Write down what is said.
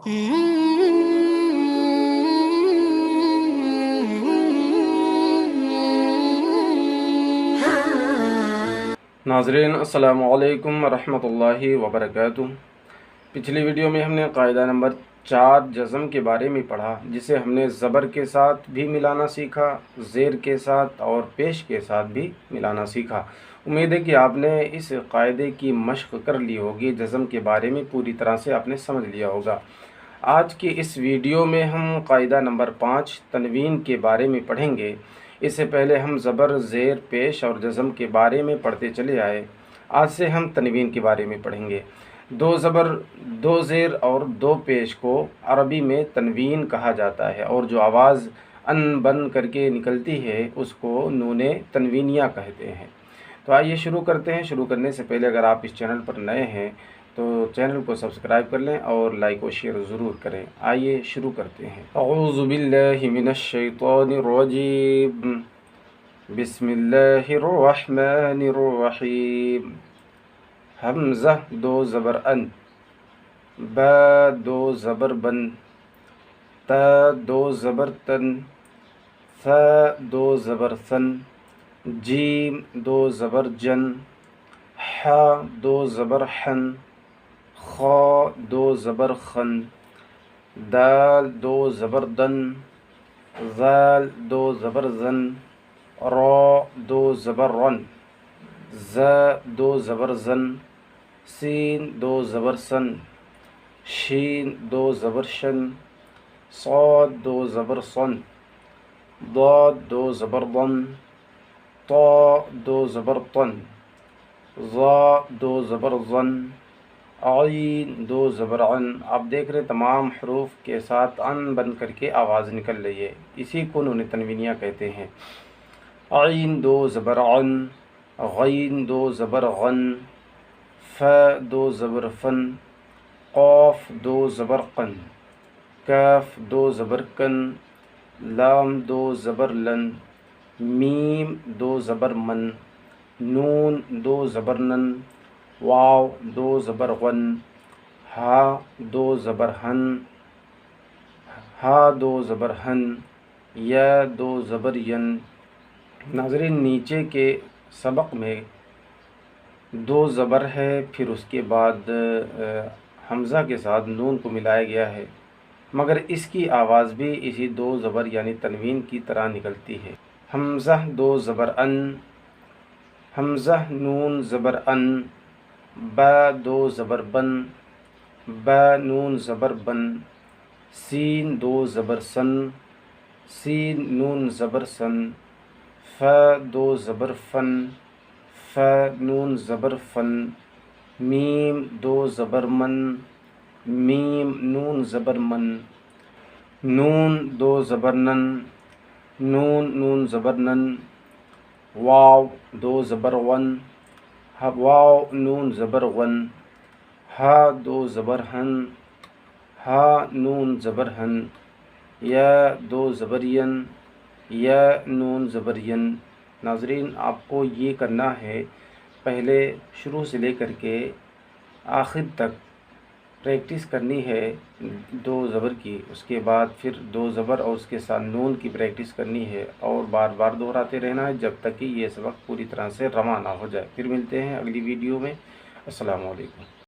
ناظرین السلام علیکم ورحمۃ اللہ وبرکاتہ۔ پچھلی ویڈیو میں ہم نے قاعدہ نمبر 4 جزم کے بارے میں پڑھا، جسے ہم نے زبر کے ساتھ بھی ملانا سیکھا، زیر کے ساتھ اور پیش کے ساتھ بھی ملانا سیکھا۔ امید ہے کہ آپ نے اس قاعدے کی مشق کر لی ہوگی، جزم کے بارے میں پوری طرح سے آپ نے سمجھ لیا ہوگا۔ آج کی اس ویڈیو میں ہم قاعدہ نمبر 5 تنوین کے بارے میں پڑھیں گے۔ اس سے پہلے ہم زبر، زیر، پیش اور جزم کے بارے میں پڑھتے چلے آئے۔ آج سے ہم تنوین کے بارے میں پڑھیں گے۔ 2 زبر، 2 زیر اور 2 پیش کو عربی میں تنوین کہا جاتا ہے، اور جو آواز ان بن کر کے نکلتی ہے اس کو نون تنوینیہ کہتے ہیں۔ تو آئیے شروع کرتے ہیں۔ شروع کرنے سے پہلے اگر آپ اس چینل پر نئے ہیں تو چینل کو سبسکرائب کر لیں اور لائک و شیئر ضرور کریں۔ آئیے شروع کرتے ہیں۔ اعوذ باللہ من الشیطان الرجیم، بسم اللہ الرحمن الرحیم۔ حمزہ 2 زبر ان، با 2 زبر بن، تا 2 زبر تن، ثا 2 زبر ثن، جیم 2 زبر جن، حا 2 زبر حن، خا 2 زبر خن، دال 2 زبر دن، ذال 2 زبر زن، را 2 زبر رن، زا 2 زبر زن، سین 2 زبر سن، شین 2 زبر شن، صاد 2 زبر صن، ضاد 2 زبر ضن، طا 2 زبر طن، ظا 2 زبر ظن، عین 2 زبر عن۔ آپ دیکھ رہے تمام حروف کے ساتھ ان بن کر کے آواز نکل رہی ہے، اسی کو نون تنوینیہ کہتے ہیں۔ عین 2 زبر عن، غین 2 زبر غن، فا 2 زبر فن، قاف 2 زبر قن، کاف 2 زبر کن، لام 2 زبر لن، میم 2 زبر من، نون 2 زبر نن، واو 2 زبر غن، ہا 2 زبر ہن، ہا 2 زبر ہن، یا 2 زبر ین۔ ناظرین نیچے کے سبق میں 2 زبر ہے، پھر اس کے بعد حمزہ کے ساتھ نون کو ملایا گیا ہے، مگر اس کی آواز بھی اسی 2 زبر یعنی تنوین کی طرح نکلتی ہے۔ حمزہ 2 زبر ان، حمزہ نون زبر ان، با 2 زبر بن، با نون زبر بن، سین 2 زبر سن، سین نون زبر سن، فا 2 زبر فن، فا نون زبر فن، میم 2 زبر من، میم نون زبر من، نون 2 زبر نن، نون نون زبر نن، واو 2 زبر ون، واو نون زبر ون، ہا 2 زبر ہن، ہا نون زبر ہن، یا 2 زبر ین، یا نون زبر ین۔ ناظرین آپ کو یہ کرنا ہے، پہلے شروع سے لے کر کے آخر تک پریکٹس کرنی ہے 2 زبر کی، اس کے بعد پھر 2 زبر اور اس کے ساتھ نون کی پریکٹس کرنی ہے، اور بار بار دہراتے رہنا ہے جب تک کہ یہ سبق پوری طرح سے رواں نہ ہو جائے۔ پھر ملتے ہیں اگلی ویڈیو میں۔ السلام علیکم۔